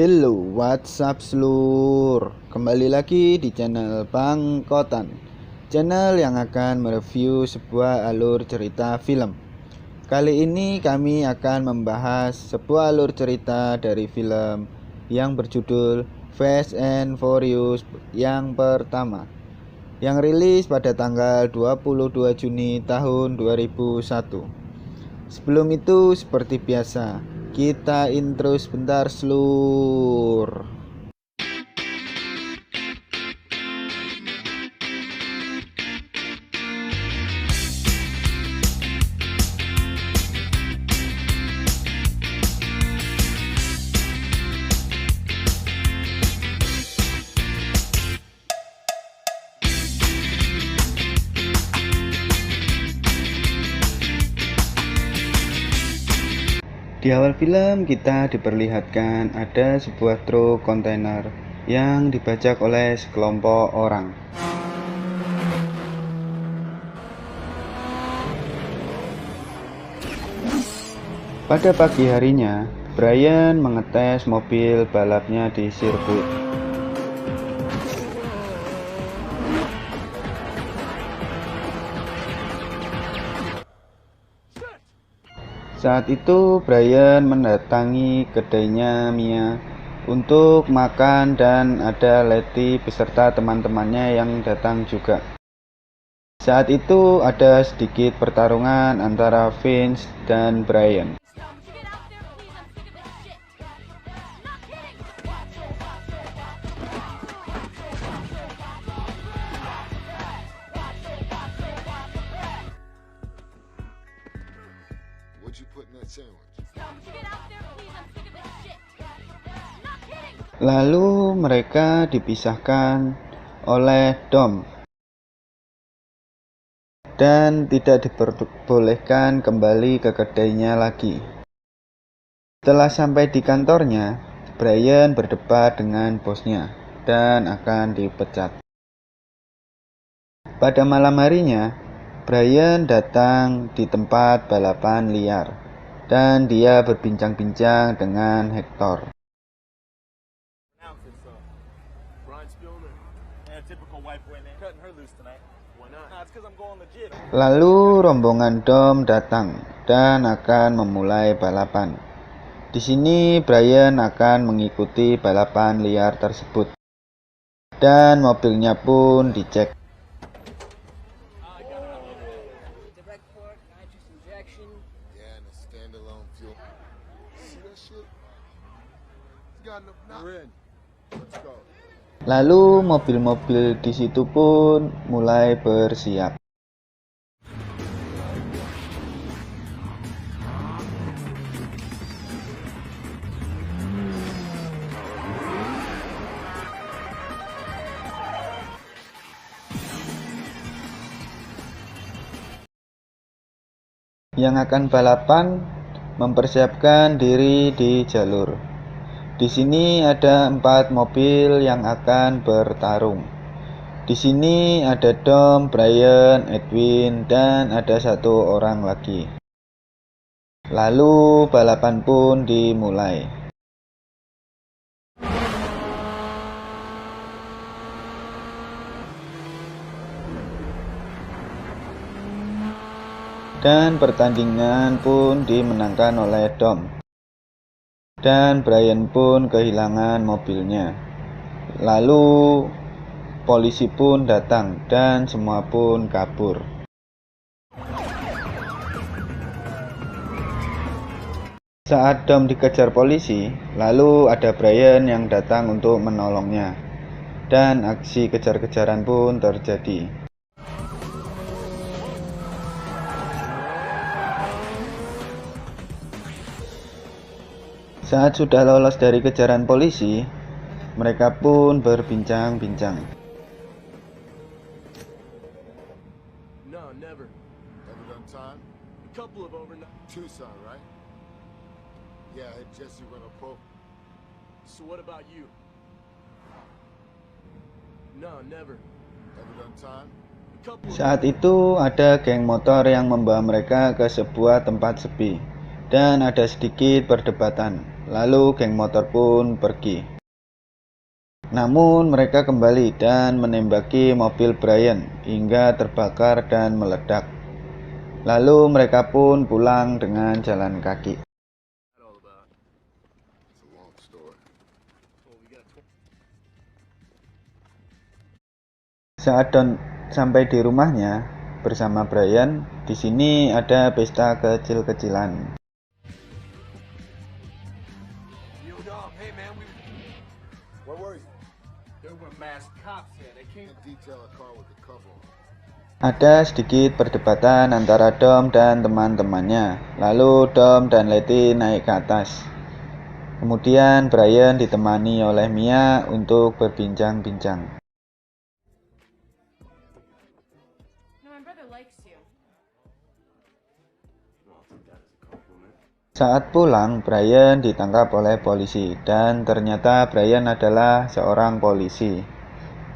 Hello, what's up seluruh? Kembali lagi di channel Bangkotan, channel yang akan mereview sebuah alur cerita film. Kali ini kami akan membahas sebuah alur cerita dari film yang berjudul Fast and Furious yang pertama, yang rilis pada tanggal 22 Juni tahun 2001. Sebelum itu, seperti biasa, kita intro sebentar seluruh. Di awal film kita diperlihatkan ada sebuah truk kontainer yang dibajak oleh sekelompok orang. Pada pagi harinya, Brian mengetes mobil balapnya di sirkuit. Saat itu Brian mendatangi kedainya Mia untuk makan dan ada Letty beserta teman-temannya yang datang juga. Saat itu ada sedikit pertarungan antara Vince dan Brian. Lalu mereka dipisahkan oleh Dom dan tidak diperbolehkan kembali ke kedainya lagi. Setelah sampai di kantornya, Brian berdebat dengan bosnya dan akan dipecat. Pada malam harinya, Brian datang di tempat balapan liar dan dia berbincang-bincang dengan Hector. Lalu rombongan Dom datang dan akan memulai balapan. Di sini Brian akan mengikuti balapan liar tersebut dan mobilnya pun dicek. Lalu mobil-mobil di situ pun mulai bersiap. Yang akan balapan mempersiapkan diri di jalur. Di sini ada 4 mobil yang akan bertarung. Di sini ada Dom, Brian, Edwin, dan ada 1 orang lagi. Lalu balapan pun dimulai. Dan pertandingan pun dimenangkan oleh Dom. Dan Brian pun kehilangan mobilnya. Lalu polisi pun datang dan semua pun kabur. Saat Dom dikejar polisi, lalu ada Brian yang datang untuk menolongnya. Dan aksi kejar-kejaran pun terjadi. Saat sudah lolos dari kejaran polisi, mereka pun berbincang-bincang. No, never. Ever done time? A couple of overnight. Tucson, right? Yeah, I hit Jesse run a pro. So what about you? No, never. Ever done time? A couple of Saat itu ada geng motor yang membawa mereka ke sebuah tempat sepi. dan ada sedikit perdebatan. Lalu geng motor pun pergi. Namun mereka kembali dan menembaki mobil Brian hingga terbakar dan meledak. Lalu mereka pun pulang dengan jalan kaki. All about. It's a long story. Well, we got Saat Don sampai di rumahnya bersama Brian, di sini ada pesta kecil-kecilan. Yo, dog. Hey, man. Where were you? There were masked cops here. They came. Can't detail a car with the cover on. Ada sedikit perdebatan antara Dom dan teman-temannya. Lalu Dom dan Letty naik ke atas. Kemudian Brian ditemani oleh Mia untuk berbincang-bincang. No, my brother likes you. Well, I'll take that as a compliment. Saat pulang, Brian ditangkap oleh polisi dan ternyata Brian adalah seorang polisi.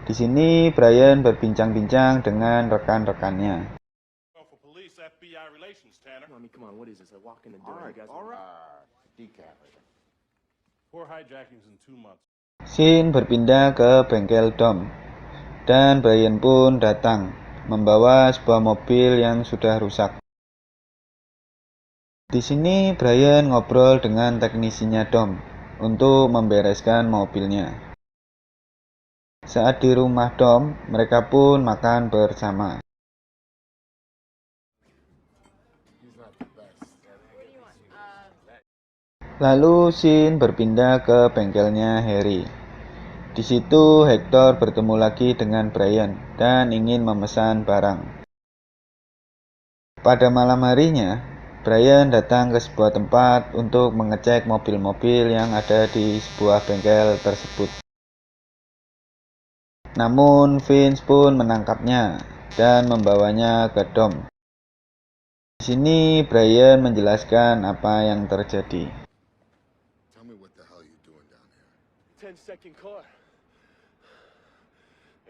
Di sini Brian berbincang-bincang dengan rekan-rekannya. For police, FBI relations, Tanner. I mean, come on. What is this? I walk in the door. You guys. Decaf it. 4 hijackings in 2 months. Scene berpindah ke bengkel Dom dan Brian pun datang membawa sebuah mobil yang sudah rusak. Di sini Brian ngobrol dengan teknisinya Dom untuk membereskan mobilnya. Saat di rumah Dom, mereka pun makan bersama. He's not the best. What do you want? Lalu Scene berpindah ke bengkelnya Harry. Di situ Hector bertemu lagi dengan Brian dan ingin memesan barang. Pada malam harinya, Brian datang ke sebuah tempat untuk mengecek mobil-mobil yang ada di sebuah bengkel tersebut. Namun Vince pun menangkapnya dan membawanya ke Dom. Di sini Brian menjelaskan apa yang terjadi. Tell me what the hell you doing down here. 10-second car.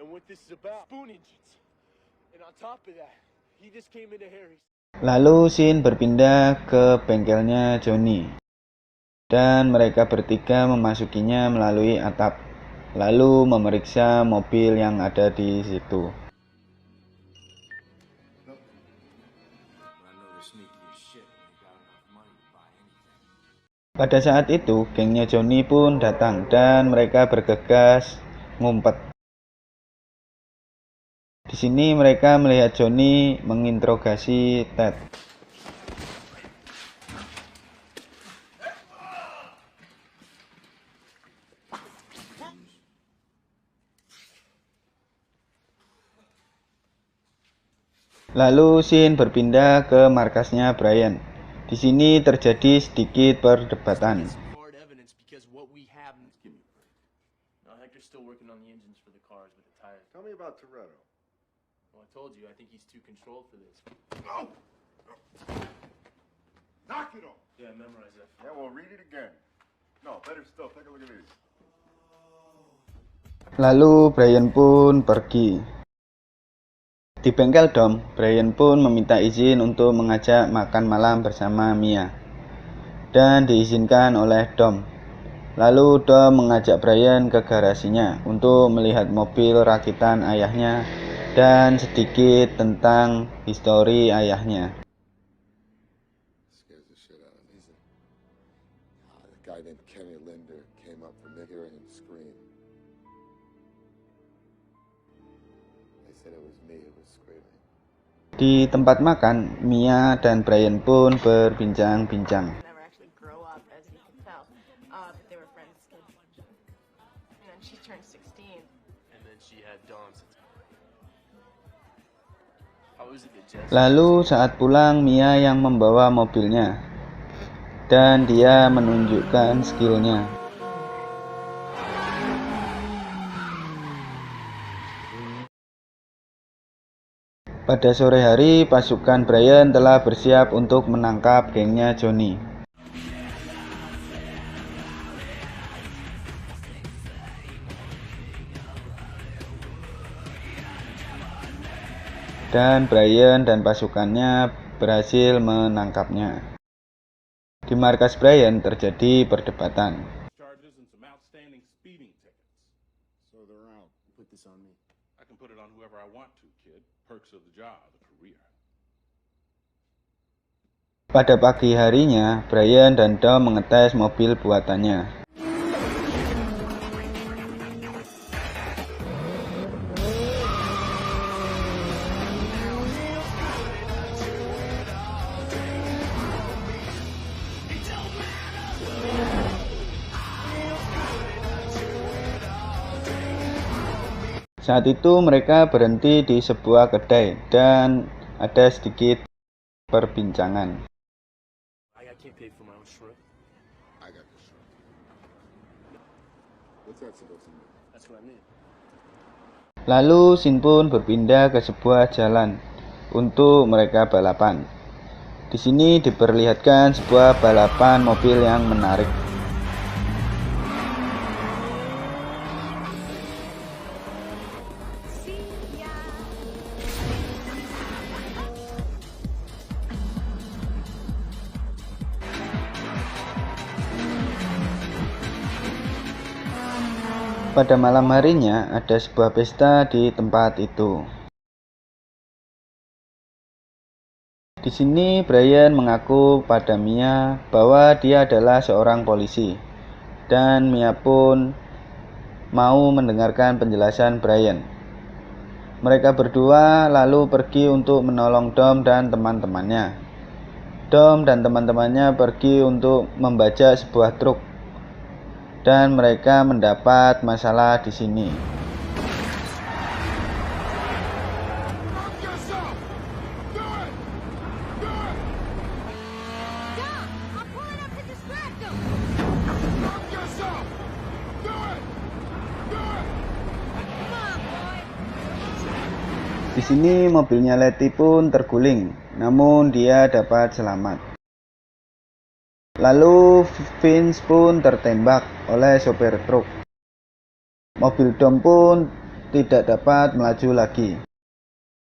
And what this is about? Spoon engines. And on top of that, he just came into Harry's. Lalu Scene berpindah ke bengkelnya Johnny dan mereka bertiga memasukinya melalui atap, lalu memeriksa mobil yang ada di situ. Pada saat itu, gengnya Johnny pun datang dan mereka bergegas ngumpet. Di sini mereka melihat Johnny menginterogasi Ted. Lalu Scene berpindah ke markasnya Brian. Di sini terjadi sedikit perdebatan. Hard evidence because what we have. No, Hector's still working on the engines for the cars with the tires. Tell me about Toretto. Well, I told you, I think he's too controlled for this. Knock it off. Yeah, I memorized that. Yeah, well, read it again. No, better still, take a look at these. Lalu Brian pun pergi. Di bengkel Dom, Brian pun meminta izin untuk mengajak makan malam bersama Mia. Dan diizinkan oleh Dom. Lalu Dom mengajak Brian ke garasinya untuk melihat mobil rakitan ayahnya dan sedikit tentang histori ayahnya. Scares the shit out of me. The guy named Kenny Linder came up from me hearing him scream. They said it was me who was screaming. Di tempat makan, Mia dan Brian pun berbincang-bincang. Never actually grow up, as you can tell. But they were friends as kids. And then she turned 16. And then she had Dom's. How is it that Jess? Lalu saat pulang, Mia yang membawa mobilnya. Dan dia menunjukkan skillnya. Pada sore hari, pasukan Brian telah bersiap untuk menangkap gengnya Johnny. Dan Brian dan pasukannya berhasil menangkapnya. Di markas Brian terjadi perdebatan. Charges and some outstanding speeding tickets. So they're out. Put this on me. I can put it on whoever I want to, kid. Perks of the job, the career. Pada pagi harinya, Brian dan Dom mengetes mobil buatannya. Saat itu mereka berhenti di sebuah kedai dan ada sedikit perbincangan. I can't pay for my own shrimp. I got the shrimp. What's that supposed to mean? That's what I mean. Lalu Sin pun berpindah ke sebuah jalan untuk mereka balapan. Di sini diperlihatkan sebuah balapan mobil yang menarik. Pada malam harinya, ada sebuah pesta di tempat itu. Di sini, Brian mengaku pada Mia bahwa dia adalah seorang polisi, dan Mia pun mau mendengarkan penjelasan Brian. Mereka berdua lalu pergi untuk menolong Dom dan teman-temannya. Dom dan teman-temannya pergi untuk membajak sebuah truk. Dan mereka mendapat masalah di sini. Di sini mobilnya Letty pun terguling, namun dia dapat selamat. Lalu Vince pun tertembak oleh sopir truk. Mobil Dom pun tidak dapat melaju lagi.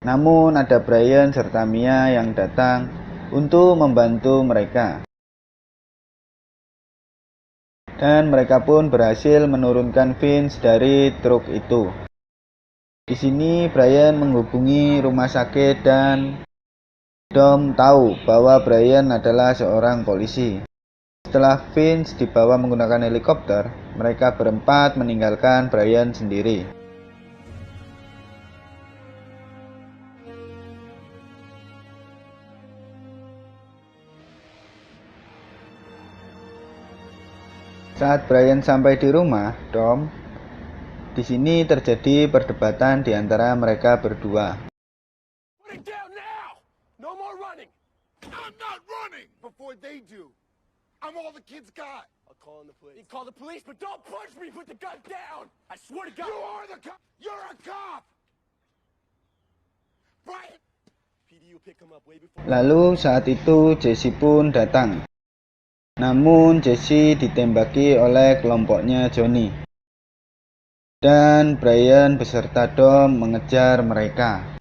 Namun ada Brian serta Mia yang datang untuk membantu mereka. Dan mereka pun berhasil menurunkan Vince dari truk itu. Di sini Brian menghubungi rumah sakit dan Dom tahu bahwa Brian adalah seorang polisi. Setelah Vince dibawa menggunakan helikopter, mereka berempat meninggalkan Brian sendiri. Saat Brian sampai di rumah Dom, di sini terjadi perdebatan di antara mereka berdua. Put it down now! No more running! I'm not running before they do. I'm all the kids got. I'll call in the police. You call the police, but don't punch me! Put the gun down! I swear to God! You are the cop. You're a cop. Brian. PD, you pick him up way before... Lalu saat itu Jesse pun datang. Namun Jesse ditembaki oleh kelompoknya Johnny. Dan Brian beserta Dom mengejar mereka.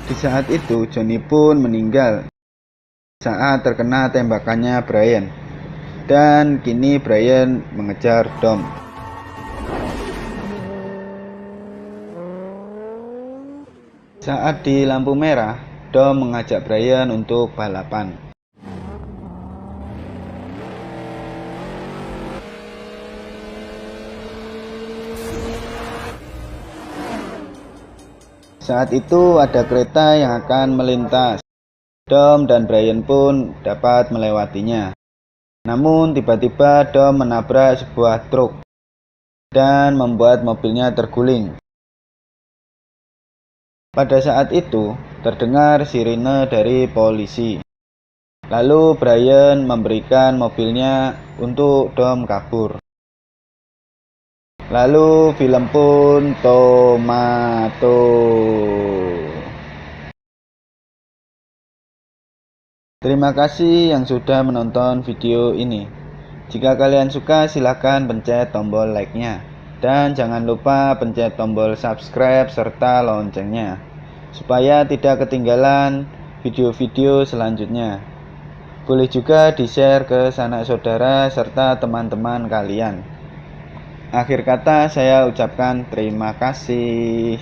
Di saat itu Johnny pun meninggal saat terkena tembakannya Brian. Dan kini Brian mengejar Dom. Saat di lampu merah, Dom mengajak Brian untuk balapan. Saat itu ada kereta yang akan melintas. Dom dan Brian pun dapat melewatinya. Namun tiba-tiba Dom menabrak sebuah truk dan membuat mobilnya terguling. Pada saat itu terdengar sirine dari polisi. Lalu Brian memberikan mobilnya untuk Dom kabur. Lalu film pun tomato. Terima kasih yang sudah menonton video ini. Jika kalian suka silahkan pencet tombol like-nya. Dan jangan lupa pencet tombol subscribe serta loncengnya, supaya tidak ketinggalan video-video selanjutnya. Boleh juga di-share ke sanak saudara serta teman-teman kalian. Akhir kata saya ucapkan terima kasih.